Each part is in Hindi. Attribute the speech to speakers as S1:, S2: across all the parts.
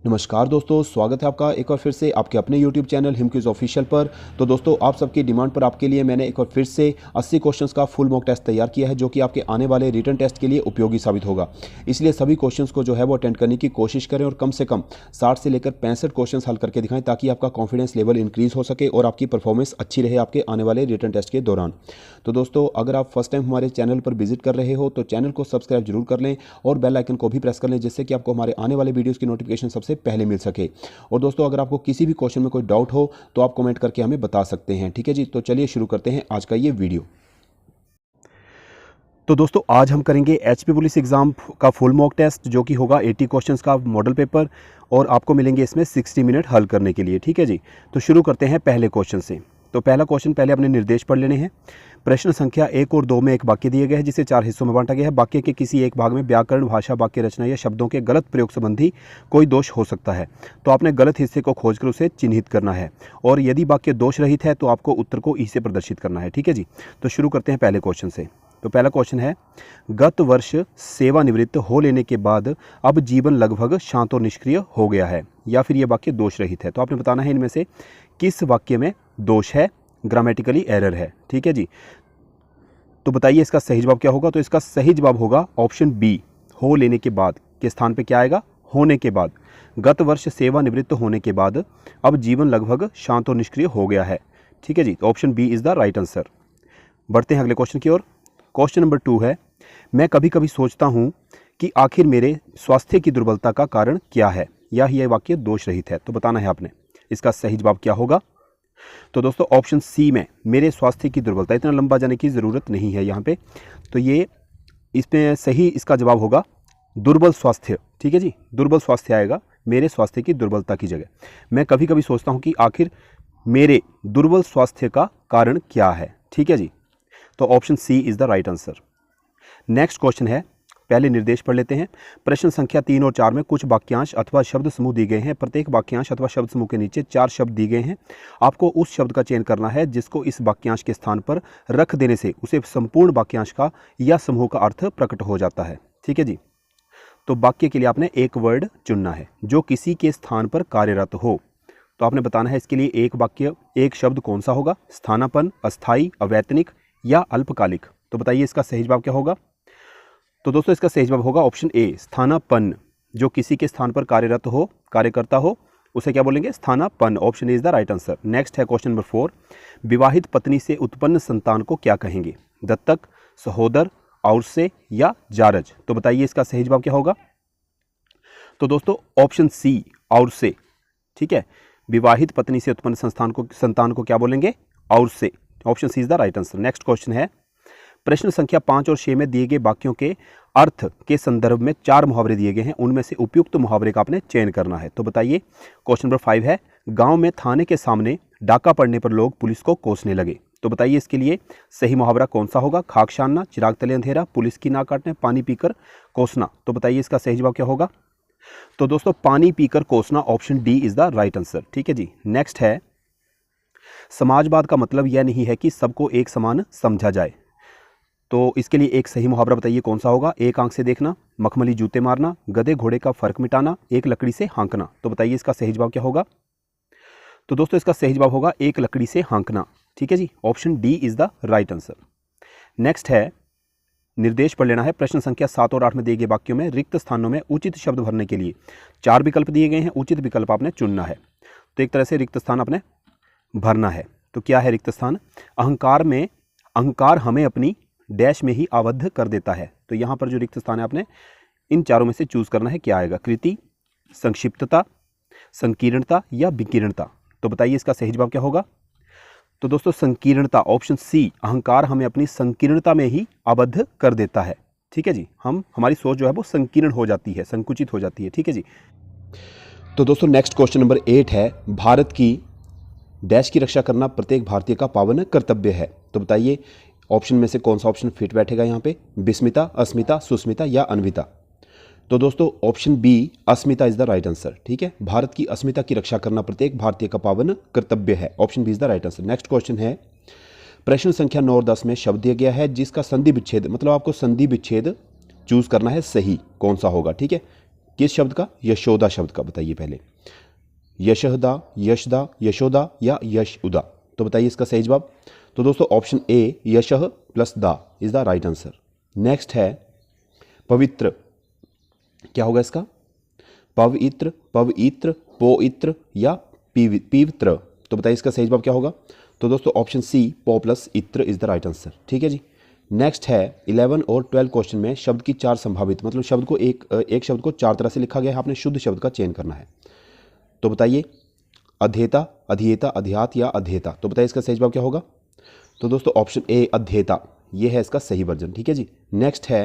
S1: नमस्कार दोस्तों, स्वागत है आपका एक बार फिर से आपके अपने YouTube चैनल हिमक्विज ऑफिशियल पर। तो दोस्तों, आप सबकी डिमांड पर आपके लिए मैंने एक बार फिर से 80 क्वेश्चंस का फुल मॉक टेस्ट तैयार किया है, जो कि आपके आने वाले रिटन टेस्ट के लिए उपयोगी साबित होगा। इसलिए सभी क्वेश्चंस को जो है वो अटेंड करने की कोशिश करें और कम से कम 60 से लेकर 65 क्वेश्चंस हल करके दिखाएं, ताकि आपका कॉन्फिडेंस लेवल इंक्रीज हो सके और आपकी परफॉर्मेंस अच्छी रहे आपके आने वाले रिटन टेस्ट के दौरान। तो दोस्तों, अगर आप फर्स्ट टाइम हमारे चैनल पर विजिट कर रहे हो तो चैनल को सब्सक्राइब जरूर कर लें और बेल आइकन को भी प्रेस कर लें, जिससे कि आपको हमारे आने वाले वीडियोज़ की नोटिफिकेशन सबसे पहले मिल सके। और दोस्तों, अगर आपको किसी भी क्वेश्चन में कोई डाउट हो तो आप कमेंट करके हमें बता सकते हैं। ठीक है जी, तो चलिए शुरू करते हैं आज का ये वीडियो। तो दोस्तों, आज हम करेंगे एचपी पुलिस एग्जाम का फुल मॉक टेस्ट, जो कि होगा 80 क्वेश्चंस का मॉडल पेपर, और आपको मिलेंगे इसमें 60 मिनट हल करने के लिए। ठीक है जी, तो शुरू करते हैं पहले क्वेश्चन से। तो पहला क्वेश्चन, पहले अपने निर्देश पढ़ लेने हैं। प्रश्न संख्या 1 और 2 में एक वाक्य दिए गए हैं, जिसे 4 हिस्सों में बांटा गया है। वाक्य के किसी एक भाग में व्याकरण, भाषा, वाक्य रचना या शब्दों के गलत प्रयोग संबंधी कोई दोष हो सकता है, तो आपने गलत हिस्से को खोजकर उसे चिन्हित करना है, और यदि वाक्य दोष रहित है तो आपको उत्तर को ई से प्रदर्शित करना है। ठीक है जी, तो शुरू करते हैं पहले क्वेश्चन से। तो पहला क्वेश्चन है, गत वर्ष सेवानिवृत्त हो लेने के बाद अब जीवन लगभग शांत और निष्क्रिय हो गया है, या फिर यह वाक्य दोष रहित है। तो आपने बताना है इनमें से किस वाक्य में दोष है, ग्रामेटिकली एरर है। ठीक है जी, तो बताइए इसका सही जवाब क्या होगा। तो इसका सही जवाब होगा ऑप्शन बी, हो लेने के बाद के स्थान पे क्या आएगा, होने के बाद। गत वर्ष सेवानिवृत्त होने के बाद अब जीवन लगभग शांत और निष्क्रिय हो गया है। ठीक है जी, तो option B is the right answer. बढ़ते हैं अगले क्वेश्चन की ओर। क्वेश्चन नंबर 2 है, मैं कभी कभी सोचता हूँ कि आखिर मेरे स्वास्थ्य की दुर्बलता का कारण क्या है, या यह वाक्य दोष रहित है। तो बताना है आपने इसका सही जवाब क्या होगा। तो दोस्तों, ऑप्शन सी में मेरे स्वास्थ्य की दुर्बलता, इतना लंबा जाने की ज़रूरत नहीं है यहाँ पे, तो ये इसमें सही इसका जवाब होगा दुर्बल स्वास्थ्य। ठीक है जी, दुर्बल स्वास्थ्य आएगा मेरे स्वास्थ्य की दुर्बलता की जगह। मैं कभी कभी सोचता हूँ कि आखिर मेरे दुर्बल स्वास्थ्य का कारण क्या है। ठीक है जी, तो option C is the right answer. Next question है, पहले निर्देश पढ़ लेते हैं। प्रश्न संख्या 3 और 4 में कुछ वाक्यांश अथवा शब्द समूह दिए गए हैं। प्रत्येक वाक्यांश अथवा शब्द समूह के नीचे 4 शब्द दिए गए हैं। आपको उस शब्द का चयन करना है जिसको इस वाक्यांश के स्थान पर रख देने से उसे संपूर्ण वाक्यांश का या समूह का अर्थ प्रकट हो जाता है। ठीक है जी, तो वाक्य के लिए आपने एक वर्ड चुनना है जो किसी के स्थान पर कार्यरत हो। तो आपने बताना है इसके लिए एक वाक्य, एक शब्द कौन सा होगा, स्थानापन्न, अस्थायी, अवैतनिक या अल्पकालिक। तो बताइए इसका सही जवाब क्या होगा। तो दोस्तों, इसका सही जवाब होगा ऑप्शन ए, स्थानापन्न। जो किसी के स्थान पर कार्यरत हो, कार्यकर्ता हो, उसे क्या बोलेंगे, स्थानापन्न। Option A is the right answer. Next है क्वेश्चन नंबर 4, विवाहित पत्नी से उत्पन्न संतान को क्या कहेंगे, दत्तक, सहोदर, औरसे या जारज। तो बताइए इसका सही जवाब क्या होगा। तो दोस्तों, ऑप्शन सी, औरसे। ठीक है, विवाहित पत्नी से उत्पन्न संतान को क्या बोलेंगे, औरसे। Option C is the right answer. Next question है, प्रश्न संख्या 5 और 6 में दिए गए वाक्यों के अर्थ के संदर्भ में 4 मुहावरे दिए गए हैं। उनमें से उपयुक्त मुहावरे का आपने चयन करना है। तो बताइए क्वेश्चन नंबर 5 है, गांव में थाने के सामने डाका पड़ने पर लोग पुलिस को कोसने लगे। तो बताइए इसके लिए सही मुहावरा कौन सा होगा, खाक छानना, चिराग तले अंधेरा, पुलिस की नाक काटने, पानी पीकर कोसना। तो बताइए इसका सही जवाब क्या होगा। तो दोस्तों, पानी पीकर कोसना, option D is the right answer. ठीक है जी, नेक्स्ट है, समाजवाद का मतलब यह नहीं है कि सबको एक समान समझा जाए। तो इसके लिए एक सही मुहावरा बताइए कौन सा होगा, एक आंख से देखना, मखमली जूते मारना, गधे घोड़े का फर्क मिटाना, एक लकड़ी से हाँकना। तो बताइए इसका सही जवाब क्या होगा। तो दोस्तों, इसका सही जवाब होगा एक लकड़ी से हाँकना। ठीक है जी, option D is the right answer. Next है, निर्देश पढ़ लेना है। प्रश्न संख्या 7 और 8 में दिए गए वाक्यों में रिक्त स्थानों में उचित शब्द भरने के लिए 4 विकल्प दिए गए हैं। उचित विकल्प आपने चुनना है। तो एक तरह से रिक्त स्थान आपने भरना है। तो क्या है रिक्त स्थान, अहंकार हमें अपनी डैश में ही आबद्ध कर देता है। तो यहाँ पर जो रिक्त स्थान है आपने इन चारों में से चूज करना है, क्या आएगा, कृति, संक्षिप्तता, संकीर्णता या विकीर्णता। तो बताइए इसका सही जवाब क्या होगा। तो दोस्तों, संकीर्णता, ऑप्शन सी, अहंकार हमें अपनी संकीर्णता में ही आबद्ध कर देता है। ठीक है जी, हमारी सोच जो है वो संकीर्ण हो जाती है, संकुचित हो जाती है। ठीक है जी, तो दोस्तों नेक्स्ट क्वेश्चन नंबर 8 है, भारत की डैश की रक्षा करना प्रत्येक भारतीय का पावन कर्तव्य है। तो बताइए ऑप्शन में से कौन सा ऑप्शन फिट बैठेगा यहाँ पे, विस्मिता, अस्मिता, सुस्मिता या अन्विता। तो दोस्तों, ऑप्शन बी, अस्मिता इज द राइट आंसर। ठीक है, भारत की अस्मिता की रक्षा करना प्रत्येक भारतीय का पावन कर्तव्य है। Option B is the right answer. Next question है, प्रश्न संख्या 9 और 10 में शब्द दिया गया है जिसका संधि विच्छेद, मतलब आपको संधि विच्छेद चूज करना है, सही कौन सा होगा। ठीक है, किस शब्द का? यशोदा शब्द का। बताइए पहले, यशदा, यशदा, यशोदा या यशउदा? तो बताइए इसका सही जवाब। तो दोस्तों ऑप्शन ए यशः प्लस दा is the right answer. Next है पवित्र। क्या होगा इसका? पवित्र, पवित्र, पवित्र या पवित्र? तो बताइए इसका सही जवाब क्या होगा? तो दोस्तों ऑप्शन सी पो प्लस इत्र इज द राइट आंसर। ठीक है जी। नेक्स्ट है 11 और 12 क्वेश्चन में शब्द की 4 संभावित, मतलब शब्द को एक शब्द को 4 तरह से लिखा गया है, आपने शुद्ध शब्द का चयन करना है। तो बताइए अध्येता, अधिएता, अध्यात या अध्येता? तो बताइए इसका सही जवाब क्या होगा? तो दोस्तों ऑप्शन ए अध्येता, ये है इसका सही वर्जन। ठीक है जी। नेक्स्ट है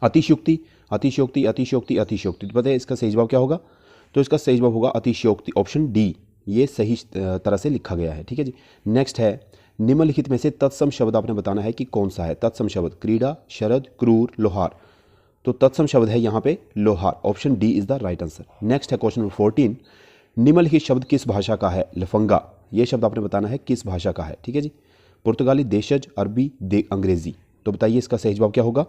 S1: अतिशयोक्ति, अतिशयोक्ति, अतिशयोक्ति, अतिशयोक्ति। तो बताइए इसका सही जवाब क्या होगा? तो इसका सही जवाब होगा अतिशयोक्ति, ऑप्शन डी, ये सही तरह से लिखा गया है। ठीक है जी। नेक्स्ट है निम्नलिखित में से तत्सम शब्द आपने बताना है कि कौन सा है। तत्सम शब्द क्रीड़ा, शरद, क्रूर, लोहार। तो तत्सम शब्द है यहाँ पे लोहार, option D is the right answer. Next है क्वेश्चन नंबर 14, निम्नलिखित शब्द किस भाषा का है। लफंगा, ये शब्द आपने बताना है किस भाषा का है। ठीक है जी। पुर्तगाली, देशज, अरबी, अंग्रेजी। तो बताइए इसका सही जवाब क्या होगा?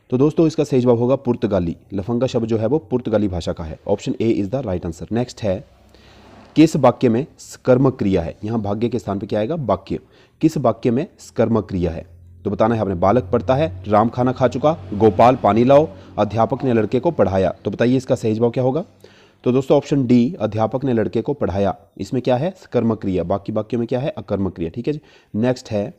S1: तो दोस्तों इसका सही जवाब होगा पुर्तगाली। लफंगा शब्द जो है वो पुर्तगाली भाषा का है, option A is the right answer. Next है किस वाक्य में कर्मक क्रिया है। यहाँ भाग्य के स्थान पे क्या आएगा? वाक्य। किस वाक्य में कर्मक क्रिया है? तो बताना है आपने। बालक पढ़ता है, राम खाना खा चुका, गोपाल पानी लाओ, अध्यापक ने लड़के को पढ़ाया। तो बताइए इसका सही जवाब क्या होगा? तो दोस्तों ऑप्शन डी अध्यापक ने लड़के को पढ़ाया, इसमें क्या है? कर्मक क्रिया। बाकी वाक्यों में क्या है? अकर्मक क्रिया। ठीक है जी। नेक्स्ट है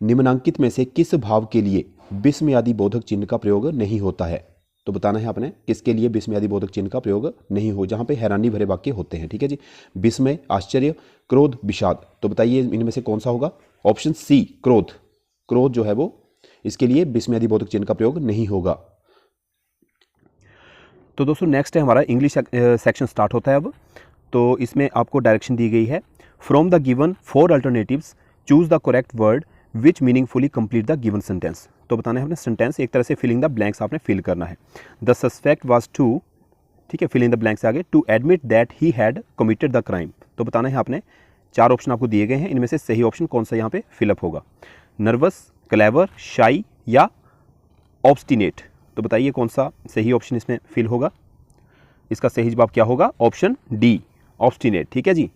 S1: निम्नांकित में से किस भाव के लिए विस्मयादि बोधक चिन्ह का प्रयोग नहीं होता है। तो बताना है आपने किसके लिए विस्मयादि बोधक चिन्ह का प्रयोग नहीं हो, जहां पे हैरानी भरे वाक्य होते हैं। ठीक है जी। विस्मय, आश्चर्य, क्रोध, विषाद। तो बताइए इनमें से कौन सा होगा? ऑप्शन सी क्रोध। क्रोध जो है वो इसके लिए विस्मयादि बोधक चिन्ह का प्रयोग नहीं होगा। तो दोस्तों नेक्स्ट है हमारा इंग्लिश सेक्शन स्टार्ट होता है अब। तो इसमें आपको डायरेक्शन दी गई है, from the given 4 alternatives choose the correct word which meaningfully complete the given sentence. तो बताना है आपने सेंटेंस, एक तरह से फिलिंग द ब्लैंक्स आपने फिल करना है। द सस्पेक्ट वाज टू, ठीक है, फिलिंग द ब्लैंक्स आगे, to admit that he had committed the crime. तो बताना है आपने 4 ऑप्शन आपको दिए गए हैं, इनमें से सही ऑप्शन कौन सा यहाँ पे फिलअप होगा। नर्वस, क्लेवर, शाई या ऑब्स्टिनेट। तो बताइए कौन सा सही ऑप्शन इसमें फिल होगा। इसका सही जवाब क्या होगा? Option D obstinate. ठीक है जी।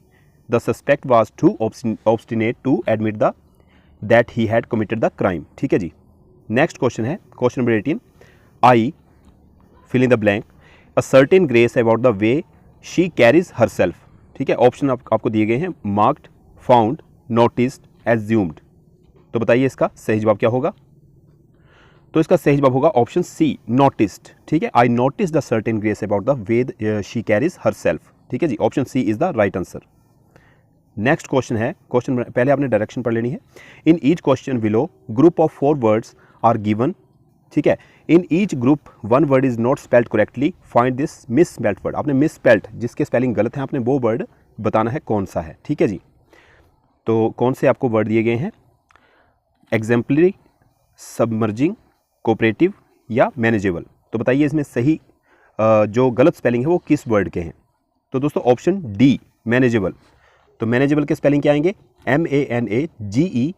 S1: The suspect was too obstinate to admit the that he had committed the crime. ठीक है जी। नेक्स्ट क्वेश्चन है question number 18, I fill in the blank a certain grace about the way she carries herself. ठीक है, ऑप्शन आपको दिए गए हैं, मार्क्ड, फाउंड, नोटिस्ड, एज्यूम्ड। तो बताइए इसका सही जवाब क्या होगा। तो इसका सही जवाब होगा ऑप्शन सी नोटिस्ड। ठीक है, I notice the certain grace about the way she carries herself. ठीक है जी, option C is the right answer. Next question है, क्वेश्चन पहले आपने डायरेक्शन पढ़ लेनी है। In each question below group of 4 words are given. ठीक है, in each group 1 word is not spelled correctly, find this misspelled word. आपने मिस स्पेल्ड, जिसके स्पेलिंग गलत है, आपने वो वर्ड बताना है कौन सा है। ठीक है जी। तो कौन से आपको वर्ड दिए गए हैं? एग्जाम्पलरी, सबमर्जिंग, कोऑपरेटिव या मैनेजेबल। तो बताइए इसमें सही जो गलत स्पेलिंग है वो किस वर्ड के हैं। तो दोस्तों ऑप्शन डी मैनेजेबल। तो मैनेजेबल के स्पेलिंग क्या आएंगे? MANAGEABLE।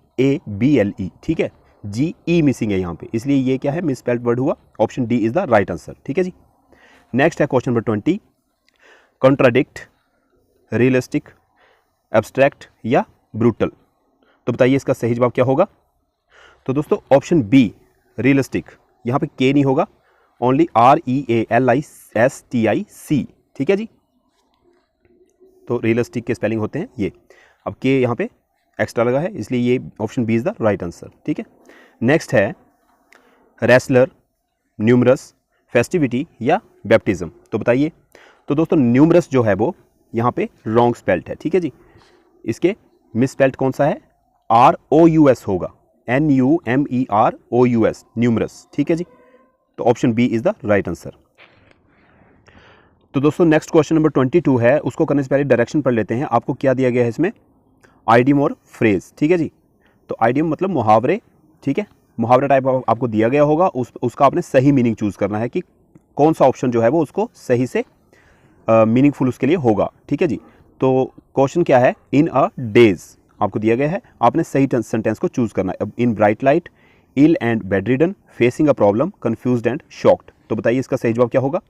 S1: ठीक है, GE मिसिंग है यहाँ पे, इसलिए ये क्या है? मिस स्पेल्ड वर्ड हुआ। Option D is the right answer. ठीक है जी। नेक्स्ट है question number 20, contradict, realistic, abstract या ब्रूटल। तो बताइए इसका सही जवाब क्या होगा। तो दोस्तों ऑप्शन बी रियलिस्टिक, यहाँ पे के नहीं होगा, ओनली REALISTIC। ठीक है जी। तो रियलिस्टिक के स्पेलिंग होते हैं ये, अब के यहाँ पे एक्स्ट्रा लगा है, इसलिए ये option B is the right answer. ठीक है। नेक्स्ट है रेसलर, न्यूमरस, फेस्टिविटी या बैप्टिज्म। तो बताइए। तो दोस्तों न्यूमरस जो है वो यहाँ पे रॉन्ग स्पेल्ड है। ठीक है जी। इसके मिस स्पेल्ड कौन सा है? ROUS होगा, NUMEROUS, न्यूमरस। ठीक है जी। तो option B is the right answer. तो दोस्तों नेक्स्ट क्वेश्चन नंबर 22 है, उसको करने से पहले डायरेक्शन पढ़ लेते हैं। आपको क्या दिया गया है इसमें? आइडियम और फ्रेज। ठीक है जी। तो आइडियम मतलब मुहावरे। ठीक है, मुहावरा टाइप आपको दिया गया होगा, उसका आपने सही मीनिंग चूज करना है कि कौन सा ऑप्शन जो है वो उसको सही से मीनिंगफुल उसके लिए होगा। ठीक है जी। तो क्वेश्चन क्या है? इन अ डेज आपको दिया गया है, आपने सही सेंटेंस को चूज करना है। In bright light, ill and bedridden, facing a problem, confused and shocked. तो बताइए इसका सही जवाब क्या होगा।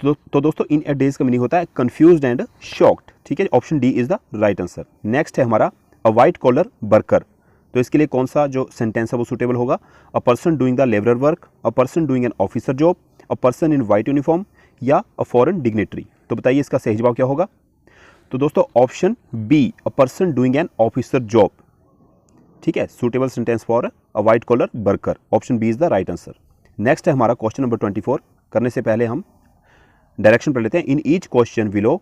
S1: तो दोस्तों इन ए डेज का मीनिंग होता है कंफ्यूज्ड एंड शॉक्ड, ठीक है। Option D is the right answer. Next है हमारा अ वाइट कॉलर वर्कर, तो इसके लिए कौन सा जो सेंटेंस है वो सुटेबल होगा। अ person doing the labourer work, a person doing an officer job, a person in white uniform या अ फॉरेन डिग्नेटरी। तो बताइए इसका सही जवाब क्या होगा। तो दोस्तों option B a person doing an officer job, ठीक है, suitable sentence for a white collar worker. Option B is the right answer. Next है हमारा क्वेश्चन नंबर 24। करने से पहले हम डायरेक्शन पढ़ लेते हैं। In each question below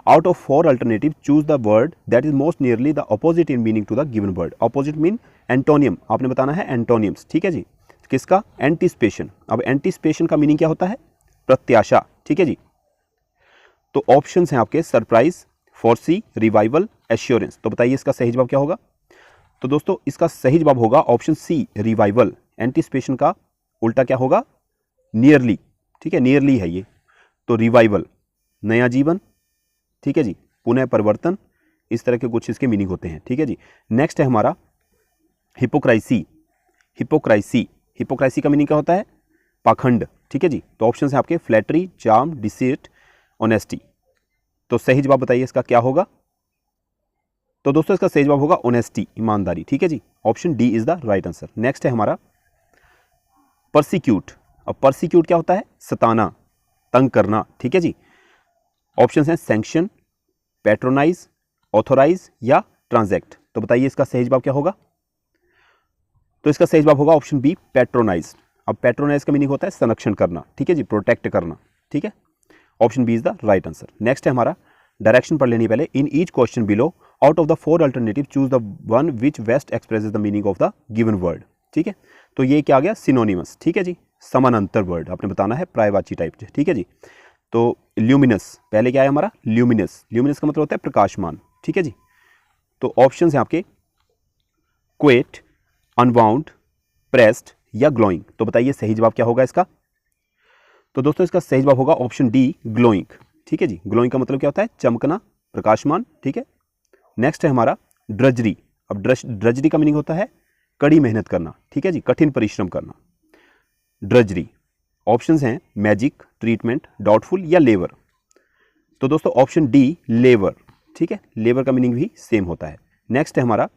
S1: out of 4 alternative choose the word that is most nearly the opposite in meaning to the given word. Opposite mean antonym, आपने बताना है एंटोनियम्स, ठीक है जी। किसका? एंटीसिपेशन। अब एंटीसिपेशन का मीनिंग क्या होता है? प्रत्याशा, ठीक है जी। तो ऑप्शंस हैं आपके सरप्राइज, फोरसी, रिवाइवल, एश्योरेंस। तो बताइए इसका सही जवाब क्या होगा। तो दोस्तों इसका सही जवाब होगा ऑप्शन सी, रिवाइवल। एंटीसिपेशन का उल्टा क्या होगा? नियरली, ठीक है, नियरली है ये। तो रिवाइवल नया जीवन, ठीक है जी, पुनः परिवर्तन, इस तरह के कुछ इसके मीनिंग होते हैं, ठीक है जी। नेक्स्ट है हमारा हिपोक्राइसी। हिपोक्राइसी, हिपोक्राइसी का मीनिंग क्या होता है? पाखंड, ठीक है जी। तो ऑप्शन है आपके फ्लैटरी, चार्म, डिसीट, ऑनेस्टी। तो सही जवाब बताइए इसका क्या होगा। तो दोस्तों इसका सही जवाब होगा ऑनेस्टी, ईमानदारी, ठीक है जी। Option D is the right answer. Next है हमारा परसिक्यूट। अब परसिक्यूट क्या होता है? सताना, तंग करना, ठीक है जी। ऑप्शन हैं सैंक्शन, पैट्रोनाइज, ऑथोराइज या ट्रांजैक्ट। तो बताइए इसका सही जवाब क्या होगा। तो इसका सही जवाब होगा ऑप्शन बी, पैट्रोनाइज। अब पैट्रोनाइज का मीनिंग होता है संरक्षण करना, ठीक है जी, प्रोटेक्ट करना, ठीक है। Option B is the right answer. Next है हमारा डायरेक्शन पढ़ लेनी पहले। In each question below out of the 4 alternative choose the one which best expresses the meaning of the given word, ठीक है। तो ये क्या आ गया? सिनोनिमस, ठीक है जी, समानांतर वर्ड आपने बताना है, प्रायवाची टाइप, ठीक है जी। तो ल्यूमिनस, पहले क्या है हमारा? ल्यूमिनस। ल्यूमिनस का मतलब होता है प्रकाशमान, ठीक है जी। तो ऑप्शंस हैं आपके क्वेट, अनबाउंड, प्रेस्ड या ग्लोइंग। तो बताइए सही जवाब क्या होगा इसका। तो दोस्तों इसका सही जवाब होगा ऑप्शन डी, ग्लोइंग, ठीक है जी। ग्लोइंग का मतलब क्या होता है? चमकना, प्रकाशमान, ठीक है। नेक्स्ट है हमारा ड्रजरी। अब ड्रजरी का मीनिंग होता है कड़ी मेहनत करना, ठीक है जी, कठिन परिश्रम करना, ड्रजरी। ऑप्शंस हैं मैजिक, ट्रीटमेंट, डाउटफुल या लेबर। तो दोस्तों ऑप्शन डी, लेबर, ठीक है, लेबर का मीनिंग भी सेम होता है। नेक्स्ट है हमारा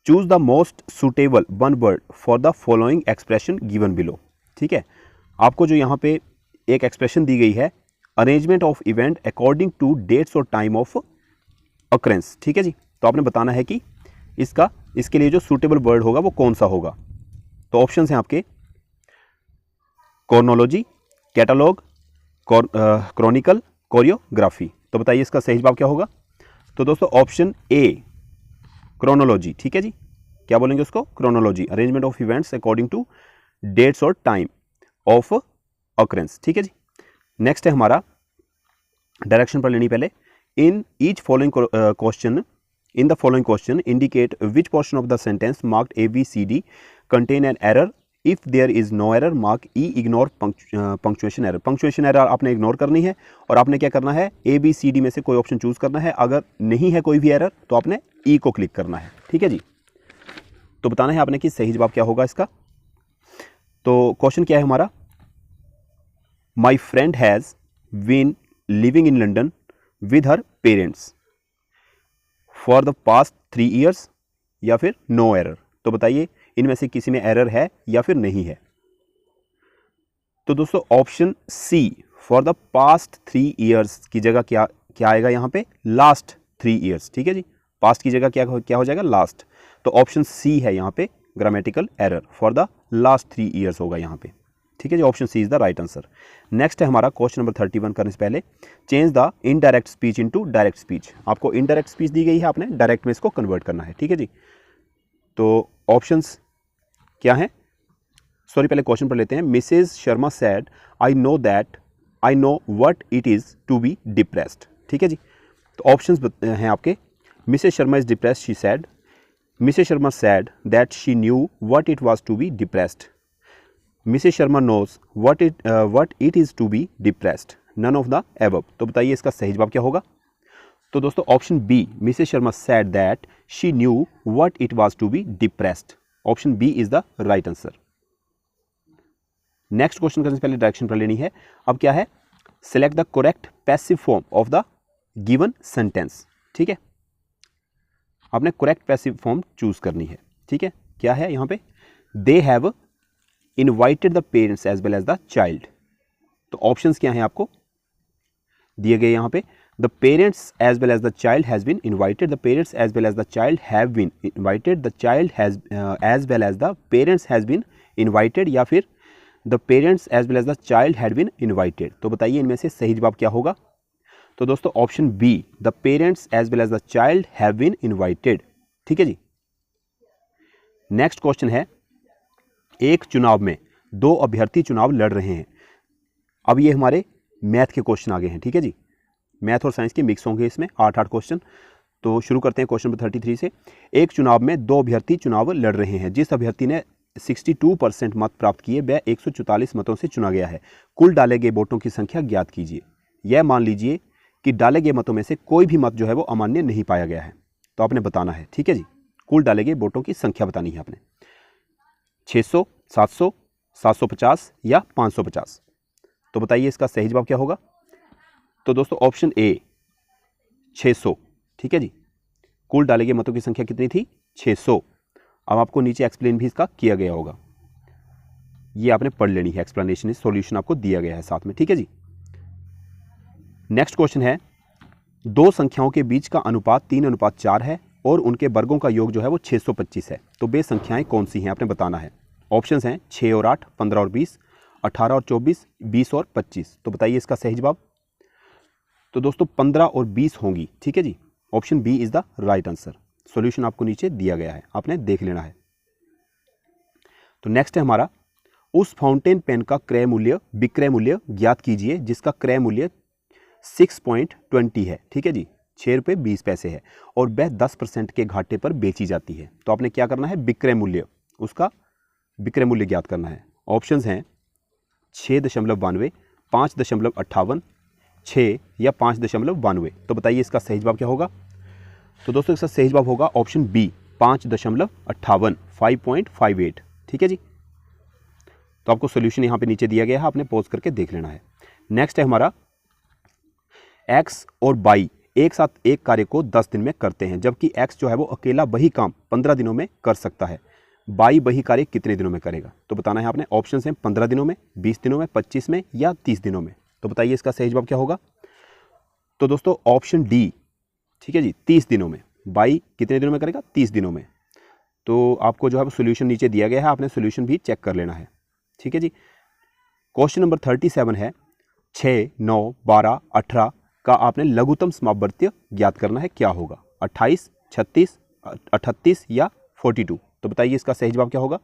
S1: choose the most suitable one word for the following expression given below, ठीक है। आपको जो यहाँ पे एक एक्सप्रेशन दी गई है, arrangement of event according to dates और टाइम ऑफ अक्रेंस, ठीक है जी। तो आपने बताना है कि इसके लिए जो सुटेबल वर्ड होगा वो कौन सा होगा। तो ऑप्शन हैं आपके कॉर्नोलॉजी, कैटलॉग, क्रॉनिकल, कोरियोग्राफी। तो बताइए इसका सही जवाब क्या होगा। तो दोस्तों ऑप्शन ए, क्रोनोलॉजी, ठीक है जी। क्या बोलेंगे उसको? Chronology, arrangement of events according to dates और टाइम ऑफ ऑकरेंस, ठीक है जी। नेक्स्ट है हमारा डायरेक्शन पर लेनी पहले। In each following question, in the following question indicate which portion of the sentence marked A, B, C, D contain an error. If there is no error mark E, ignore punctuation error. punctuation error आपने इग्नोर करनी है और आपने क्या करना है? A, B, C, D में से कोई ऑप्शन चूज करना है। अगर नहीं है कोई भी एरर तो आपने E को क्लिक करना है, ठीक है जी। तो बताना है आपने कि सही जवाब क्या होगा इसका। तो क्वेश्चन क्या है हमारा? My friend has been living in London with her parents for the past 3 years या फिर नो एरर। तो बताइए इनमें से किसी में एरर है या फिर नहीं है। तो दोस्तों option C, for the past 3 years की जगह क्या आएगा यहाँ पे? लास्ट 3 years, ठीक है जी। पास्ट की जगह क्या हो जाएगा? लास्ट। तो ऑप्शन सी है यहाँ पे grammatical error, for the last 3 years होगा यहाँ पे, ठीक है जी। Option C is the right answer. Next है हमारा क्वेश्चन नंबर 31 करने से पहले change the indirect speech into direct speech. आपको इनडायरेक्ट स्पीच दी गई है, आपने डायरेक्ट में इसको कन्वर्ट करना है, ठीक है जी। तो ऑप्शंस क्या हैं? सॉरी, पहले क्वेश्चन पढ़ लेते हैं। Mrs Sharma said I know what it is to be depressed, ठीक है जी। तो ऑप्शंस हैं आपके। Mrs Sharma is depressed, she said. Mrs Sharma said that she knew what it was to be depressed. Mrs Sharma knows what it is to be depressed, none of the above। तो बताइए इसका सही जवाब क्या होगा। तो दोस्तों option B, Mrs Sharma said that she knew what it was to be depressed। Option B is the right answer. Next question करने से पहले डायरेक्शन पढ़ लेनी है। अब क्या है, select the correct passive form of the given sentence. ठीक है, आपने करेक्ट पैसिव फॉर्म चूज करनी है। ठीक है, क्या है यहाँ पे, they have invited the parents as well as the child. तो ऑप्शंस क्या हैं आपको दिए गए यहाँ पे, the parents as well as the child has been invited, the parents as well as the child have been invited, the child has as well as the parents has been invited, या फिर the parents as well as the child had been invited. तो बताइए इनमें से सही जवाब क्या होगा। तो दोस्तों option B, the parents as well as the child have been invited. ठीक है जी। नेक्स्ट क्वेश्चन है, एक चुनाव में दो अभ्यर्थी चुनाव लड़ रहे हैं। अब ये हमारे मैथ के क्वेश्चन आ गए हैं। ठीक है जी, मैथ और साइंस के मिक्स होंगे इसमें 8 क्वेश्चन। तो शुरू करते हैं क्वेश्चन नंबर 33 से। एक चुनाव में दो अभ्यर्थी चुनाव लड़ रहे हैं। जिस अभ्यर्थी ने 62% मत प्राप्त किए वह 144 मतों से चुना गया है। कुल डाले गए वोटों की संख्या ज्ञात कीजिए। यह मान लीजिए कि डाले गए मतों में से कोई भी मत जो है वो अमान्य नहीं पाया गया है। तो आपने बताना है। ठीक है जी, कुल डाले गए वोटों की संख्या बतानी है आपने, 600, 700, 750 या 550। तो बताइए इसका सही जवाब क्या होगा। तो दोस्तों ऑप्शन ए 600। ठीक है जी, कुल डाले गए मतों की संख्या कितनी थी, 600। अब आपको नीचे एक्सप्लेन भी इसका किया गया होगा, ये आपने पढ़ लेनी है, एक्सप्लेनेशन सॉल्यूशन आपको दिया गया है साथ में। ठीक है जी। नेक्स्ट क्वेश्चन है, दो संख्याओं के बीच का अनुपात 3:4 है और उनके वर्गों का योग जो है वो 625 है। तो वे संख्याएं कौन सी हैं आपने बताना है। ऑप्शंस हैं 6 और 8, 15 और 20, 18 और 24, 20 और 25। तो बताइए इसका सही जवाब। तो दोस्तों 15 और 20 होंगी। ठीक है जी, option B is the right answer. Solution आपको नीचे दिया गया है, आपने देख लेना है। तो नेक्स्ट है हमारा, उस फाउंटेन पेन का क्रय मूल्य विक्रय मूल्य ज्ञात कीजिए जिसका क्रय मूल्य 6.20 है। ठीक है जी, 6 रुपये 20 पैसे है और वह 10% के घाटे पर बेची जाती है। तो आपने क्या करना है, विक्रय मूल्य, उसका विक्रय मूल्य ज्ञात करना है। ऑप्शंस हैं 6.92, 5.58, 6 या 5.92। तो बताइए इसका सही जवाब क्या होगा। तो दोस्तों इसका सही जवाब होगा ऑप्शन बी, 5.58, 5.58। ठीक है जी। तो आपको सॉल्यूशन यहाँ पे नीचे दिया गया है, आपने पॉज करके देख लेना है। नेक्स्ट है हमारा, एक्स और वाई एक साथ एक कार्य को 10 दिन में करते हैं, जबकि एक्स जो है वो अकेला वही काम 15 दिनों में कर सकता है। वाई वही कार्य कितने दिनों में करेगा। तो बताना है आपने। ऑप्शंस हैं 15 दिनों में, 20 दिनों में, 25 में या 30 दिनों में। तो बताइए इसका सही जवाब क्या होगा। तो दोस्तों ऑप्शन डी, ठीक है जी, 30 दिनों में। वाई कितने दिनों में करेगा, 30 दिनों में। तो आपको जो है वो सोल्यूशन नीचे दिया गया है, आपने सोल्यूशन भी चेक कर लेना है। ठीक है जी। क्वेश्चन नंबर 37 है, 6, 9, 12, 18 का आपने लघुत्तम समावर्तीय ज्ञात करना है। क्या होगा, 28, 36, 38 या 42। तो बताइए इसका सही जवाब क्या होगा।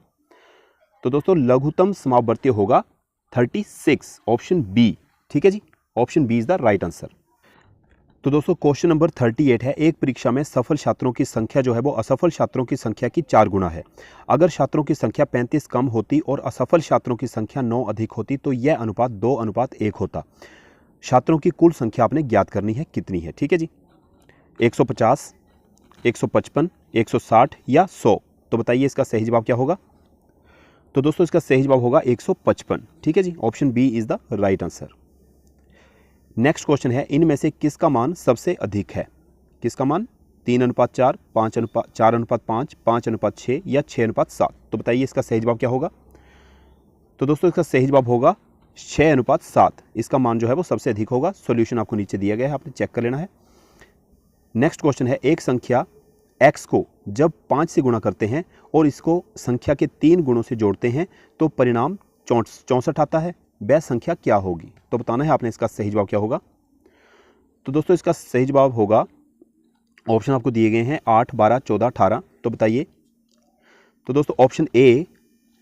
S1: तो दोस्तों लघुत्तम समावर्तीय होगा 36, ऑप्शन बी। ठीक है जी, option B is the right answer. तो दोस्तों क्वेश्चन नंबर 38 है, एक परीक्षा में सफल छात्रों की संख्या जो है वो असफल छात्रों की संख्या की 4 गुना है। अगर छात्रों की संख्या 35 कम होती और असफल छात्रों की संख्या 9 अधिक होती तो यह अनुपात 2:1 होता। छात्रों की कुल संख्या आपने ज्ञात करनी है, कितनी है। ठीक है जी, 150, 155, 160 या 100। तो बताइए इसका सही जवाब क्या होगा। तो दोस्तों इसका सही जवाब होगा 155। ठीक है जी, option B is the right answer. Next question है, इनमें से किसका मान सबसे अधिक है। किसका मान, 3:4, 4:5, 5:6 या 6:7। तो बताइए इसका सही जवाब क्या होगा। तो दोस्तों इसका सही जवाब होगा 6:7। इसका मान जो है वो सबसे अधिक होगा। सॉल्यूशन आपको नीचे दिया गया है, आपने चेक कर लेना है। नेक्स्ट क्वेश्चन है, एक संख्या x को जब 5 से गुणा करते हैं और इसको संख्या के 3 गुणों से जोड़ते हैं तो परिणाम 64 आता है, वह संख्या क्या होगी। तो बताना है आपने इसका सही जवाब क्या होगा। तो दोस्तों इसका सही जवाब होगा, ऑप्शन आपको दिए गए हैं 8, 12, 14, 18। तो बताइए। तो दोस्तों ऑप्शन ए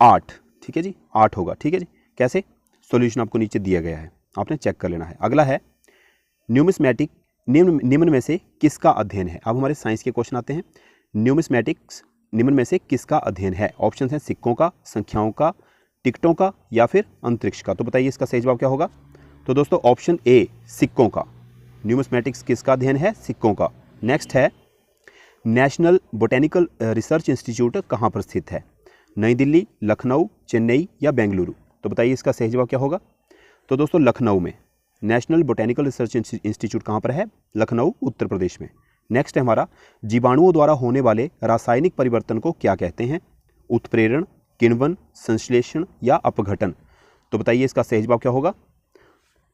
S1: 8। ठीक है जी, 8 होगा। ठीक है जी, कैसे, सॉल्यूशन आपको नीचे दिया गया है, आपने चेक कर लेना है। अगला है, न्यूमिस्मेटिक निम्न में से किसका अध्ययन है। अब हमारे साइंस के क्वेश्चन आते हैं। न्यूमिस्मेटिक्स निम्न में से किसका अध्ययन है। ऑप्शन है सिक्कों का, संख्याओं का, टिकटों का या फिर अंतरिक्ष का। तो बताइए इसका सही जवाब क्या होगा। तो दोस्तों ऑप्शन ए सिक्कों का। न्यूमिस्मेटिक्स किसका अध्ययन है, सिक्कों का। नेक्स्ट है, नेशनल बोटेनिकल रिसर्च इंस्टीट्यूट कहाँ पर स्थित है। नई दिल्ली, लखनऊ, चेन्नई या बेंगलुरु। तो बताइए इसका सही जवाब क्या होगा। तो दोस्तों लखनऊ में नेशनल बोटेनिकल रिसर्च इंस्टीट्यूट कहाँ पर है, लखनऊ उत्तर प्रदेश में। नेक्स्ट है हमारा, जीवाणुओं द्वारा होने वाले रासायनिक परिवर्तन को क्या कहते हैं, उत्प्रेरण, किण्वन, संश्लेषण या अपघटन। तो बताइए इसका सही जवाब क्या होगा।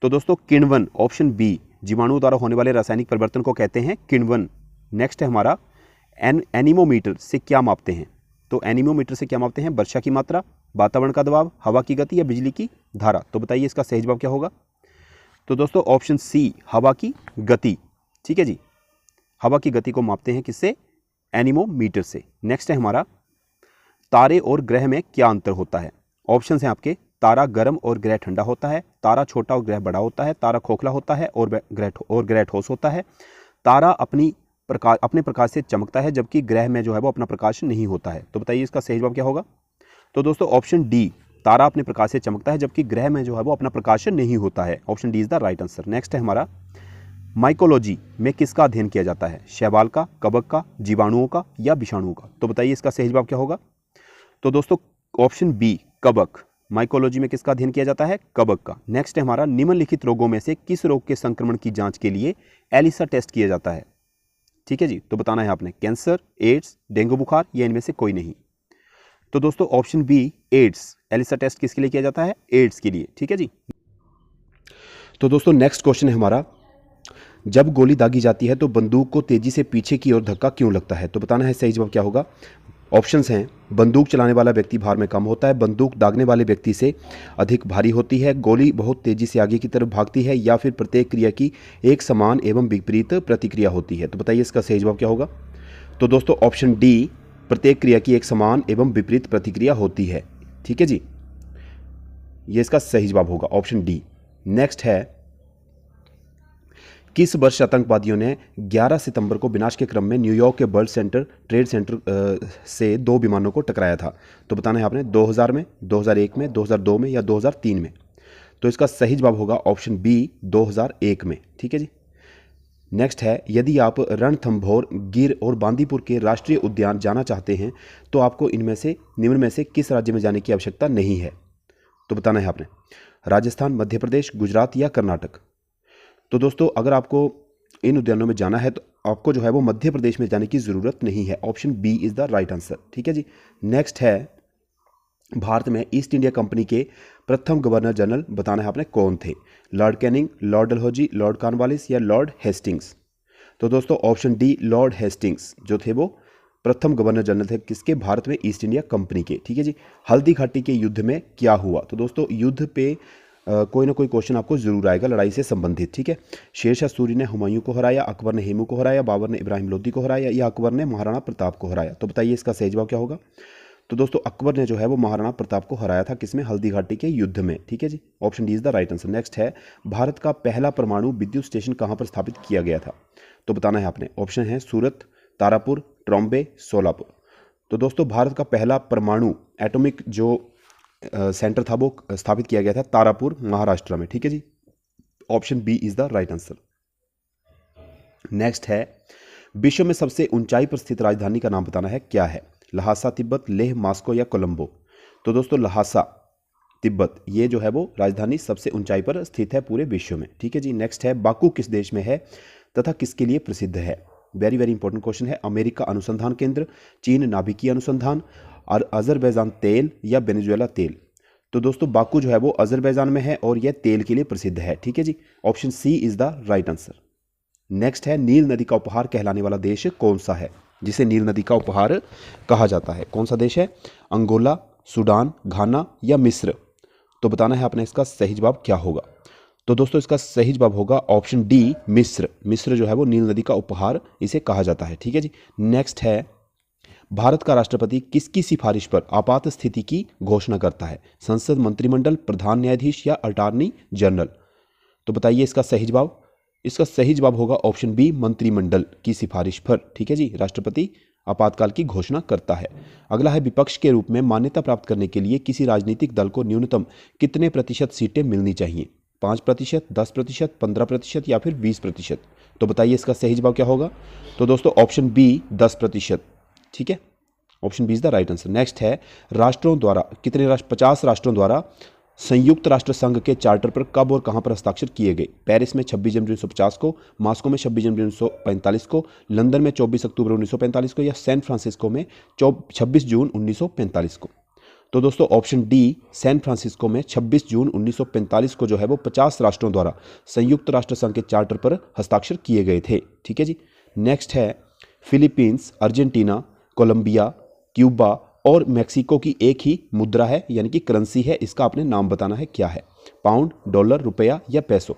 S1: तो दोस्तों किण्वन, ऑप्शन बी, जीवाणुओं द्वारा होने वाले रासायनिक परिवर्तन को कहते हैं किण्वन। नेक्स्ट है हमारा, एनीमोमीटर से क्या मापते हैं। तो एनीमोमीटर से क्या मापते हैं, वर्षा की मात्रा, वातावरण का दबाव, हवा की गति या बिजली की धारा। तो बताइए इसका सही जवाब क्या होगा। तो दोस्तों ऑप्शन सी, हवा की गति। ठीक है जी, हवा की गति को मापते हैं किससे, एनीमोमीटर से। नेक्स्ट है हमारा, तारे और ग्रह में क्या अंतर होता है। ऑप्शन हैं आपके, तारा गर्म और ग्रह ठंडा होता है, तारा छोटा और ग्रह बड़ा होता है, तारा खोखला होता है और ग्रह ठोस होता है, तारा अपने प्रकाश से चमकता है जबकि ग्रह में जो है वो अपना प्रकाश नहीं होता है। तो बताइए इसका सही जवाब क्या होगा। तो दोस्तों ऑप्शन डी, तारा अपने प्रकाश से चमकता है जबकि ग्रह में जो है वो अपना प्रकाश नहीं होता है। Option D is the right answer. Next है हमारा, माइकोलॉजी में किसका अध्ययन किया जाता है, शैवाल का, कवक का, जीवाणुओं का या विषाणुओं का। तो बताइए इसका सही जवाब क्या होगा। तो दोस्तों ऑप्शन बी, कवक, माइकोलॉजी में किसका अध्ययन किया जाता है, कवक का। नेक्स्ट है हमारा, निम्नलिखित रोगों में से किस रोग के संक्रमण की जांच के लिए एलिसा टेस्ट किया जाता है। ठीक है जी, तो बताना है आपने, कैंसर, एड्स, डेंगू बुखार या इनमें से कोई नहीं। तो दोस्तों option B, AIDS, ELISA test किसके लिए किया जाता है, एड्स के लिए। ठीक है जी। तो दोस्तों नेक्स्ट क्वेश्चन है हमारा, जब गोली दागी जाती है तो बंदूक को तेजी से पीछे की ओर धक्का क्यों लगता है। तो बताना है सही जवाब क्या होगा। ऑप्शंस हैं, बंदूक चलाने वाला व्यक्ति भार में कम होता है, बंदूक दागने वाले व्यक्ति से अधिक भारी होती है, गोली बहुत तेजी से आगे की तरफ भागती है या फिर प्रत्येक क्रिया की एक समान एवं विपरीत प्रतिक्रिया होती है। तो बताइए इसका सही जवाब क्या होगा। तो दोस्तों ऑप्शन डी, प्रत्येक क्रिया की एक समान एवं विपरीत प्रतिक्रिया होती है। ठीक है जी, ये इसका सही जवाब होगा, ऑप्शन डी। नेक्स्ट है, किस वर्ष आतंकवादियों ने 11 सितंबर को विनाश के क्रम में न्यूयॉर्क के वर्ल्ड ट्रेड सेंटर से 2 विमानों को टकराया था। तो बताना है आपने, 2000 में, 2001 में, 2002 में या 2003 में। तो इसका सही जवाब होगा ऑप्शन बी, 2001 में। ठीक है जी। नेक्स्ट है, यदि आप रणथंभौर, गिर और बांदीपुर के राष्ट्रीय उद्यान जाना चाहते हैं तो आपको निम्न में से किस राज्य में जाने की आवश्यकता नहीं है। तो बताना है आपने, राजस्थान, मध्य प्रदेश, गुजरात या कर्नाटक। तो दोस्तों अगर आपको इन उद्यानों में जाना है तो आपको जो है वो मध्य प्रदेश में जाने की ज़रूरत नहीं है। Option B is the right answer. ठीक है जी। नेक्स्ट है, भारत में ईस्ट इंडिया कंपनी के प्रथम गवर्नर जनरल बताना है आपने कौन थे, Lord Canning, Lord Dalhousie, Lord Cornwallis या लॉर्ड हेस्टिंग्स। तो दोस्तों ऑप्शन डी, लॉर्ड हेस्टिंग्स जो थे वो प्रथम गवर्नर जनरल थे किसके, भारत में ईस्ट इंडिया कंपनी के। ठीक है जी। हल्दी घाटी के युद्ध में क्या हुआ। तो दोस्तों युद्ध पे कोई ना कोई क्वेश्चन आपको जरूर आएगा लड़ाई से संबंधित। ठीक है, शेरशाह सूरी ने हुमायूं को हराया, अकबर ने हेमू को हराया, बाबर ने इब्राहिम लोदी को हराया या अकबर ने महाराणा प्रताप को हराया। तो बताइए इसका सही जवाब क्या होगा। तो दोस्तों अकबर ने जो है वो महाराणा प्रताप को हराया था किसमें, हल्दी घाटी के युद्ध में। ठीक है जी, option D is the right answer. Next है, भारत का पहला परमाणु विद्युत स्टेशन कहाँ पर स्थापित किया गया था। तो बताना है आपने, ऑप्शन है सूरत, तारापुर, ट्रॉम्बे, सोलापुर। तो दोस्तों भारत का पहला परमाणु एटॉमिक जो सेंटर था वो स्थापित किया गया था तारापुर, महाराष्ट्र में। ठीक है जी, option B is the right answer. Next है, विश्व में सबसे ऊंचाई पर स्थित राजधानी का नाम बताना है, क्या है, लहासा तिब्बत, लेह, मास्को या कोलंबो। तो दोस्तों लहासा तिब्बत ये जो है वो राजधानी सबसे ऊंचाई पर स्थित है पूरे विश्व में। ठीक है जी। नेक्स्ट है, बाकू किस देश में है तथा किसके लिए प्रसिद्ध है। वेरी वेरी इंपॉर्टेंट क्वेश्चन है। अमेरिका अनुसंधान केंद्र, चीन नाभिकीय अनुसंधान, और अजरबैजान तेल या वेनेजुएला तेल। तो दोस्तों बाकू जो है वो अजरबैजान में है और यह तेल के लिए प्रसिद्ध है। ठीक है जी, option C is the right answer. Next है, नील नदी का उपहार कहलाने वाला देश कौन सा है, जिसे नील नदी का उपहार कहा जाता है, कौन सा देश है, अंगोला, सूडान, घाना या मिस्र। तो बताना है आपने इसका सही जवाब क्या होगा। तो दोस्तों इसका सही जवाब होगा ऑप्शन डी, मिस्र। मिस्र जो है वो नील नदी का उपहार इसे कहा जाता है। ठीक है जी। नेक्स्ट है, भारत का राष्ट्रपति किसकी सिफारिश पर आपात स्थिति की घोषणा करता है, संसद, मंत्रिमंडल, प्रधान न्यायाधीश या अटॉर्नी जनरल। तो बताइए इसका सही जवाब। इसका सही जवाब होगा ऑप्शन बी, मंत्रिमंडल की सिफारिश पर। ठीक है जी, राष्ट्रपति आपातकाल की घोषणा करता है। अगला है, विपक्ष के रूप में मान्यता प्राप्त करने के लिए किसी राजनीतिक दल को न्यूनतम कितने प्रतिशत सीटें मिलनी चाहिए, 5%, 10%, 15% या फिर 20%। तो बताइए इसका सही जवाब क्या होगा। तो दोस्तों ऑप्शन बी, 10%। ठीक है, option B is the right answer. Next है, राष्ट्रों द्वारा कितने 50 राष्ट्रों द्वारा संयुक्त राष्ट्र संघ के चार्टर पर कब और कहां पर हस्ताक्षर किए गए? पेरिस में 26 जनवरी 1950 को, मॉस्को में 26 जनवरी 1945 को, लंदन में 24 अक्टूबर 1945 को, या सैन फ्रांसिस्को में 26 जून 1945 को? तो दोस्तों ऑप्शन डी, सैन फ्रांसिस्को में 26 जून 1945 को जो है वो 50 राष्ट्रों द्वारा संयुक्त राष्ट्र संघ के चार्टर पर हस्ताक्षर किए गए थे। ठीक है जी। नेक्स्ट है फिलीपींस, अर्जेंटीना, कोलंबिया, क्यूबा और मेक्सिको की एक ही मुद्रा है यानी कि करेंसी है, इसका आपने नाम बताना है क्या है? पाउंड, डॉलर, रुपया या पैसो?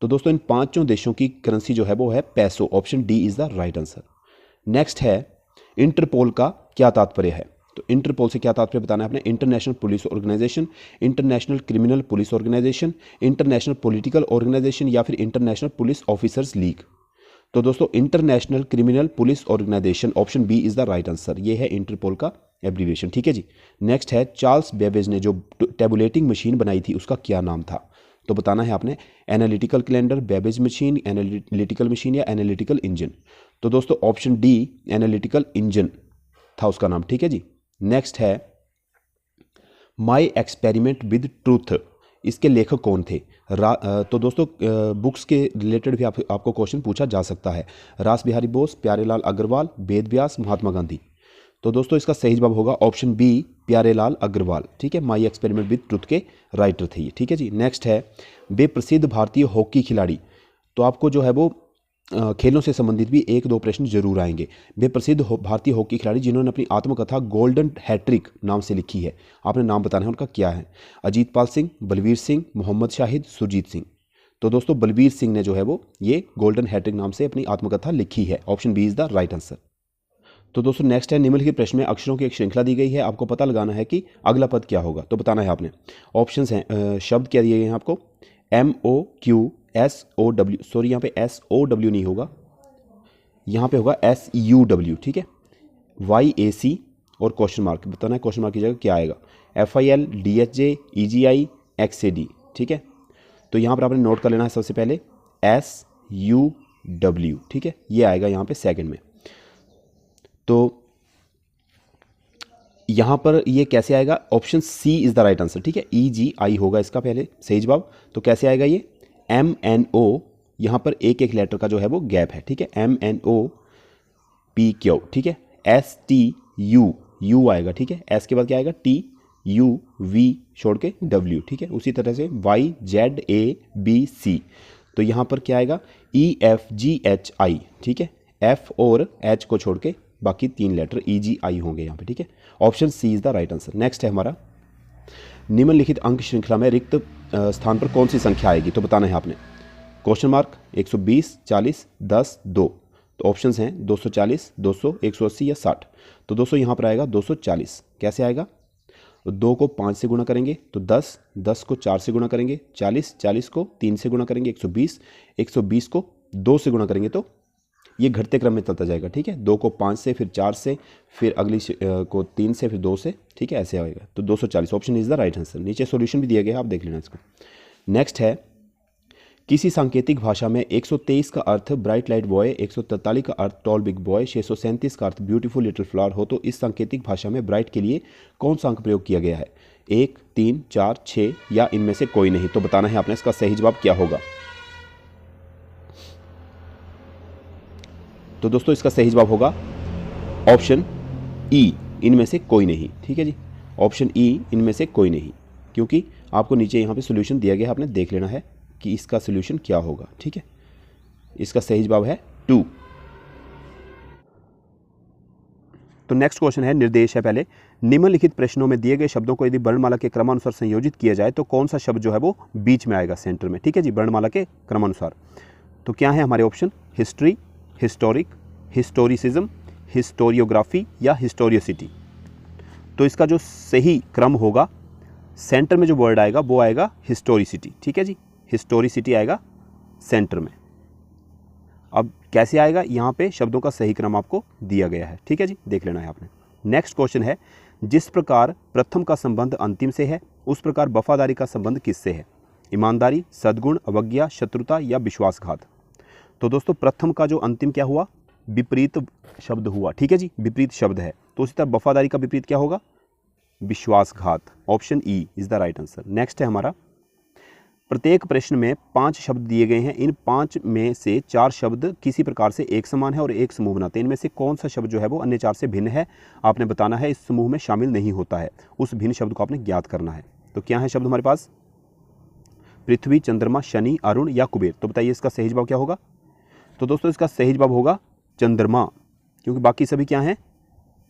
S1: तो दोस्तों इन पांचों देशों की करेंसी जो है वो है पैसो। Option D is the right answer. Next है इंटरपोल का क्या तात्पर्य है? तो इंटरपोल से क्या तात्पर्य बताना है आपने? International police organisation, international criminal police organisation, international political organisation या फिर इंटरनेशनल पुलिस ऑफिसर्स लीग? तो दोस्तों international criminal police organisation, option B is the right answer. ये है इंटरपोल का एब्रीविएशन। ठीक है जी। नेक्स्ट है चार्ल्स बेबेज ने जो टेबुलेटिंग मशीन बनाई थी उसका क्या नाम था? तो बताना है आपने analytical calendar, Babbage machine, analytical machine या एनालिटिकल इंजन? तो दोस्तों ऑप्शन डी एनालिटिकल इंजन था उसका नाम। ठीक है जी। नेक्स्ट है माई एक्सपेरिमेंट विद ट्रूथ, इसके लेखक कौन थे? तो दोस्तों बुक्स के रिलेटेड भी आपको क्वेश्चन पूछा जा सकता है। रास बिहारी बोस, प्यारेलाल अग्रवाल, वेद व्यास, महात्मा गांधी? तो दोस्तों इसका सही जवाब होगा ऑप्शन बी, प्यारेलाल अग्रवाल। ठीक है, माई एक्सपेरिमेंट विद ट्रुथ के राइटर थे ये। ठीक है जी। नेक्स्ट है वे प्रसिद्ध भारतीय हॉकी खिलाड़ी, तो आपको जो है वो खेलों से संबंधित भी एक दो प्रश्न जरूर आएंगे। वे प्रसिद्ध भारतीय हॉकी खिलाड़ी जिन्होंने अपनी आत्मकथा गोल्डन हैट्रिक नाम से लिखी है, आपने नाम बताना है उनका क्या है? अजीत पाल सिंह, बलवीर सिंह, मोहम्मद शाहिद, सुरजीत सिंह? तो दोस्तों बलवीर सिंह ने जो है वो ये गोल्डन हैट्रिक नाम से अपनी आत्मकथा लिखी है। Option B is the right answer. तो दोस्तों नेक्स्ट है निम्नलिखित प्रश्न में अक्षरों की एक श्रृंखला दी गई है, आपको पता लगाना है कि अगला पद क्या होगा। तो बताना है आपने। ऑप्शंस हैं, शब्द क्या दिए गए हैं आपको? MOQSOW, सॉरी यहाँ पे SOW नहीं होगा, यहाँ पे होगा SUW। ठीक है, YAC और क्वेश्चन मार्क बताना है, क्वेश्चन मार्क की जगह क्या आएगा? FIL, DHJ, EGI, XAD। ठीक है, तो यहाँ पर आपने नोट कर लेना है सबसे पहले SUW। ठीक है, ये आएगा यहाँ पे सेकंड में। तो यहाँ पर ये कैसे आएगा? Option C is the right answer. ठीक है, EGI होगा इसका पहले सही जवाब। तो कैसे आएगा ये? MNO, यहाँ पर एक एक लेटर का जो है वो गैप है। ठीक है, MNOPQ। ठीक है, STU, U आएगा। ठीक है, S के बाद क्या आएगा? TUV छोड़ के W। ठीक है, उसी तरह से YZABC, तो यहाँ पर क्या आएगा? EFGHI। ठीक है, F और H को छोड़ के बाकी तीन लेटर EGI होंगे यहाँ पे। ठीक है, option C is the right answer. Next है हमारा निम्नलिखित अंक श्रृंखला में रिक्त स्थान पर कौन सी संख्या आएगी? तो बताना है आपने। Question mark 120, 40, 10, 2। तो ऑप्शंस हैं 240, 200, 180 या 60। तो दोस्तों यहाँ पर आएगा 240। कैसे आएगा? 2 को 5 से गुणा करेंगे तो 10, 10 को 4 से गुणा करेंगे 40, 40 को 3 से गुणा करेंगे 120, 120 को 2 से गुणा करेंगे तो ये घटते क्रम में चलता जाएगा। ठीक है, 2 को 5 से, फिर 4 से, फिर अगली को 3 से, फिर 2 से। ठीक है, ऐसे आएगा। तो 240 option is the right answer. नीचे सॉल्यूशन भी दिया गया है, आप देख लेना इसको। नेक्स्ट है किसी सांकेतिक भाषा में 123 का अर्थ ब्राइट लाइट बॉय, 143 का अर्थ टॉल बिग बॉय, 637 का अर्थ ब्यूटीफुल लिटिल फ्लावर हो तो इस सांकेतिक भाषा में ब्राइट के लिए कौन सा अंक प्रयोग किया गया है? 1, 3, 4, 6 या इनमें से कोई नहीं? तो बताना है आपने इसका सही जवाब क्या होगा। तो दोस्तों इसका सही जवाब होगा ऑप्शन ई, इनमें से कोई नहीं। ठीक है जी, ऑप्शन ई, इनमें से कोई नहीं, क्योंकि आपको नीचे यहाँ पे सॉल्यूशन दिया गया है, आपने देख लेना है कि इसका सॉल्यूशन क्या होगा। ठीक है, इसका सही जवाब है 2। तो नेक्स्ट क्वेश्चन है, निर्देश है पहले। निम्नलिखित प्रश्नों में दिए गए शब्दों को यदि वर्णमाला के क्रमानुसार संयोजित किया जाए तो कौन सा शब्द जो है वो बीच में आएगा, सेंटर में? ठीक है जी, वर्णमाला के क्रमानुसार। तो क्या है हमारे option? History, historic, historicism, historiography या हिस्टोरियोसिटी? तो इसका जो सही क्रम होगा, सेंटर में जो वर्ड आएगा वो आएगा हिस्टोरिसिटी। ठीक है जी, हिस्टोरिसिटी आएगा सेंटर में। अब कैसे आएगा? यहाँ पे शब्दों का सही क्रम आपको दिया गया है। ठीक है जी, देख लेना है आपने। नेक्स्ट क्वेश्चन है, जिस प्रकार प्रथम का संबंध अंतिम से है उस प्रकार वफादारी का संबंध किससे है? ईमानदारी, सद्गुण, अवज्ञा, शत्रुता या विश्वासघात? तो दोस्तों प्रथम का जो अंतिम क्या हुआ? विपरीत शब्द हुआ। ठीक है जी, विपरीत शब्द है, तो उसी तरह वफादारी का विपरीत क्या होगा? विश्वासघात। Option E is the right answer. Next है हमारा, प्रत्येक प्रश्न में 5 शब्द दिए गए हैं। इन 5 में से 4 शब्द किसी प्रकार से एक समान है और एक समूह बनाते हैं। इनमें से कौन सा शब्द जो है वो अन्य 4 से भिन्न है, आपने बताना है, इस समूह में शामिल नहीं होता है। उस भिन्न शब्द को आपने ज्ञात करना है। तो क्या है शब्द हमारे पास? पृथ्वी, चंद्रमा, शनि, अरुण या कुबेर। तो बताइए इसका सही जवाब क्या होगा? तो दोस्तों इसका सही जवाब होगा चंद्रमा, क्योंकि बाकी सभी क्या हैं?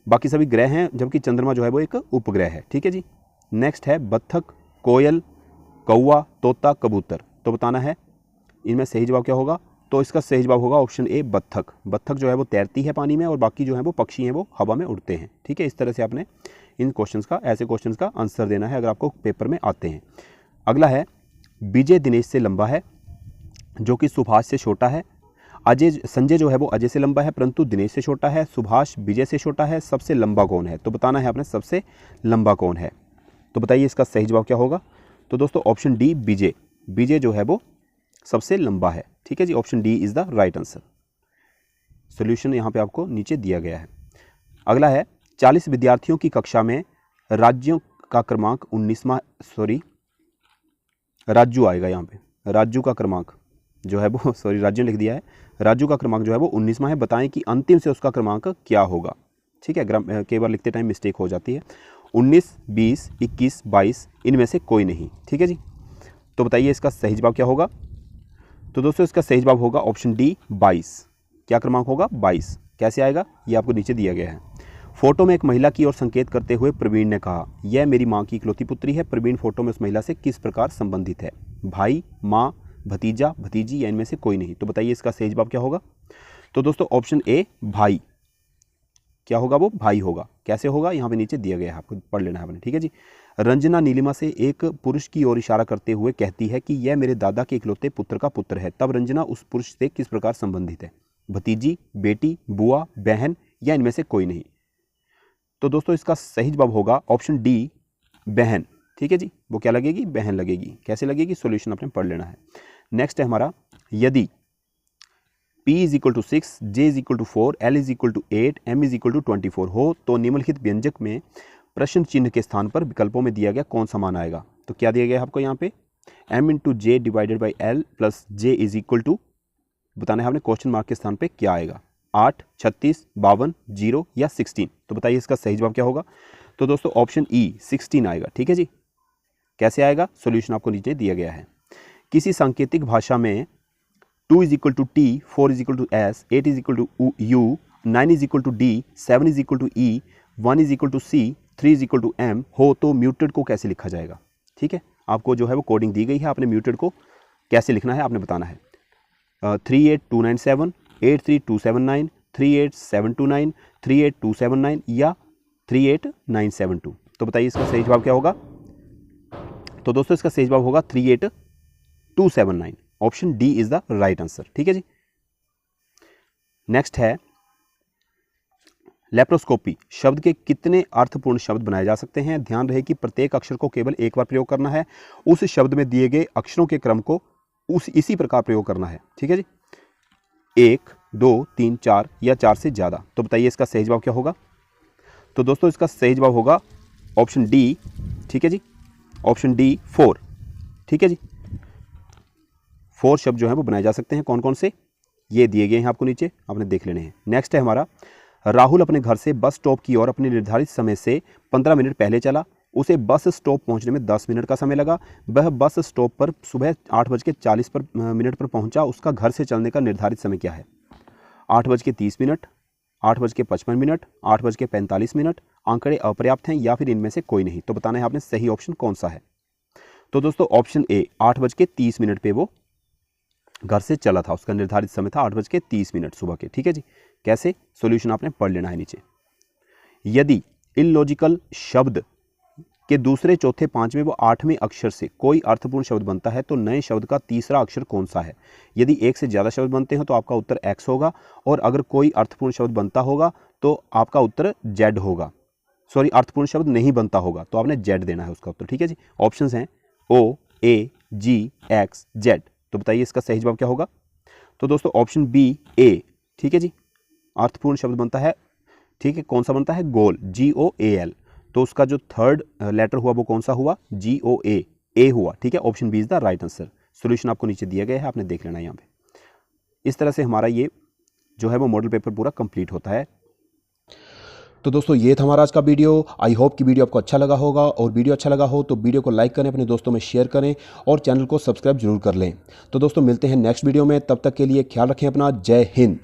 S1: बाकी सभी ग्रह हैं, जबकि चंद्रमा जो है वो एक उपग्रह है। ठीक है जी। नेक्स्ट है बत्तख, कोयल, कौवा, तोता, कबूतर। तो बताना है इनमें सही जवाब क्या होगा? तो इसका सही जवाब होगा ऑप्शन ए बत्तख। बत्तख जो है वो तैरती है पानी में और बाकी जो है वो पक्षी हैं वो हवा में उड़ते हैं। ठीक है, इस तरह से आपने इन क्वेश्चंस का, ऐसे क्वेश्चंस का आंसर देना है अगर आपको पेपर में आते हैं। अगला है, विजय दिनेश से लंबा है जो कि सुभाष से छोटा है। अजय, संजय जो है वो अजय से लंबा है परंतु दिनेश से छोटा है। सुभाष विजय से छोटा है। सबसे लंबा कौन है? तो बताना है आपने सबसे लंबा कौन है। तो बताइए इसका सही जवाब क्या होगा? तो दोस्तों ऑप्शन डी विजय। विजय जो है वो सबसे लंबा है। ठीक है जी, option D is the right answer. Solution यहाँ पे आपको नीचे दिया गया है। अगला है, 40 विद्यार्थियों की कक्षा में राज्यों का क्रमांक 19वां, राज्य आएगा यहाँ पे। राज्य का क्रमांक जो है वो, राज्य लिख दिया है। राज्य का क्रमांक जो है वो 19वां है। बताएं कि अंतिम से उसका क्रमांक क्या होगा। ठीक है, कई बार लिखते टाइम मिस्टेक हो जाती है। 19, 20, 21, 22 इनमें से कोई नहीं। ठीक है जी। तो बताइए इसका सही जवाब क्या होगा? तो दोस्तों इसका सही जवाब होगा ऑप्शन डी 22। क्या क्रमांक होगा? 22। कैसे आएगा ये आपको नीचे दिया गया है। फोटो में एक महिला की ओर संकेत करते हुए प्रवीण ने कहा, यह मेरी माँ की इकलौती पुत्री है। प्रवीण फोटो में उस महिला से किस प्रकार संबंधित है? भाई, माँ, भतीजा, भतीजी या इनमें से कोई नहीं। तो बताइए इसका सही जवाब क्या होगा? तो दोस्तों ऑप्शन ए भाई। क्या होगा? वो भाई होगा। कैसे होगा? यहाँ पे नीचे दिया गया है, आपको पढ़ लेना है आपने। ठीक है जी। रंजना नीलिमा से एक पुरुष की ओर इशारा करते हुए कहती है कि यह मेरे दादा के इकलौते पुत्र का पुत्र है। तब रंजना उस पुरुष से किस प्रकार संबंधित है? भतीजी, बेटी, बुआ, बहन या इनमें से कोई नहीं। तो दोस्तों इसका सही जवाब होगा ऑप्शन डी बहन। ठीक है जी, वो क्या लगेगी? बहन लगेगी। कैसे लगेगी? सॉल्यूशन आपने पढ़ लेना है। नेक्स्ट है हमारा, यदि P is equal to 6, J is equal to 4, L is equal to 8, M is equal to 24 हो तो निम्नलिखित व्यंजक में प्रश्न चिन्ह के स्थान पर विकल्पों में दिया गया कौन सा मान आएगा? तो क्या दिया गया है आपको यहाँ पे? M into J divided by L plus J is equal to, बताना है आपने क्वेश्चन मार्क के स्थान पे क्या आएगा? 8, 36, 52, 0 या 16। तो बताइए इसका सही जवाब क्या होगा? तो दोस्तों ऑप्शन ई 16 आएगा। ठीक है जी। कैसे आएगा? सॉल्यूशन आपको नीचे दिया गया है। किसी सांकेतिक भाषा में 2 is equal to T, 4 is equal to S, 8 is equal to U, 9 is equal to D, 7 is equal to E, 1 is equal to C, 3 is equal to M हो तो म्यूटेड को कैसे लिखा जाएगा? ठीक है, आपको जो है वो कोडिंग दी गई है, आपने म्यूटेड को कैसे लिखना है आपने बताना है। 38297, 83279, 38729, 38279 या 38972। तो बताइए इसका सही जवाब क्या होगा? तो दोस्तों इसका सही जवाब होगा 38279। Option D is the right answer. ठीक है जी। नेक्स्ट है, लेप्रोस्कोपी शब्द के कितने अर्थपूर्ण शब्द बनाए जा सकते हैं? ध्यान रहे कि प्रत्येक अक्षर को केवल एक बार प्रयोग करना है। उस शब्द में दिए गए अक्षरों के क्रम को इसी प्रकार प्रयोग करना है। ठीक है जी। 1, 2, 3, 4 या 4 से ज़्यादा। तो बताइए इसका सही जवाब क्या होगा? तो दोस्तों इसका सही जवाब होगा ऑप्शन डी। ठीक है जी, ऑप्शन डी 4। ठीक है जी, 4 शब्द जो है वो बनाए जा सकते हैं। कौन कौन से? ये दिए गए हैं आपको नीचे, आपने देख लेने हैं। नेक्स्ट है हमारा, राहुल अपने घर से बस स्टॉप की ओर अपने निर्धारित समय से 15 मिनट पहले चला। उसे बस स्टॉप पहुंचने में 10 मिनट का समय लगा। वह बस स्टॉप पर सुबह 8:40 पर पहुंचा। उसका घर से चलने का निर्धारित समय क्या है? 8:30 मिनट, 8:55 मिनट, 8:45 मिनट। आंकड़े अपर्याप्त हैं या फिर इनमें से कोई नहीं। तो बताना है आपने सही ऑप्शन कौन सा है। तो दोस्तों ऑप्शन ए 8:30 मिनट पे वो घर से चला था। उसका निर्धारित समय था 8:30 मिनट सुबह के। ठीक है जी। कैसे? सॉल्यूशन आपने पढ़ लेना है नीचे। यदि इलॉजिकल शब्द के दूसरे, चौथे, पांचवें व 8वें अक्षर से कोई अर्थपूर्ण शब्द बनता है तो नए शब्द का तीसरा अक्षर कौन सा है? यदि एक से ज़्यादा शब्द बनते हैं तो आपका उत्तर एक्स होगा, और अगर कोई अर्थपूर्ण शब्द बनता होगा तो आपका उत्तर जेड होगा। सॉरी, अर्थपूर्ण शब्द नहीं बनता होगा तो आपने जेड देना है उसका उत्तर। ठीक है जी। ऑप्शंस हैं ओ, ए, जी, एक्स, जेड। तो बताइए इसका सही जवाब क्या होगा? तो दोस्तों ऑप्शन बी ए। ठीक है जी, अर्थपूर्ण शब्द बनता है। ठीक है, कौन सा बनता है? गोल, GOAL। तो उसका जो थर्ड लेटर हुआ वो कौन सा हुआ, GOA, ए हुआ, ठीक है। Option B is the right answer. Solution आपको नीचे दिया गया है, आपने देख लेना है यहाँ पे। इस तरह से हमारा ये जो है वो मॉडल पेपर पूरा कंप्लीट होता है। तो दोस्तों ये था हमारा आज का वीडियो। आई होप कि वीडियो आपको अच्छा लगा होगा, और वीडियो अच्छा लगा हो तो वीडियो को लाइक करें, अपने दोस्तों में शेयर करें और चैनल को सब्सक्राइब जरूर कर लें। तो दोस्तों मिलते हैं नेक्स्ट वीडियो में, तब तक के लिए ख्याल रखें अपना। जय हिंद।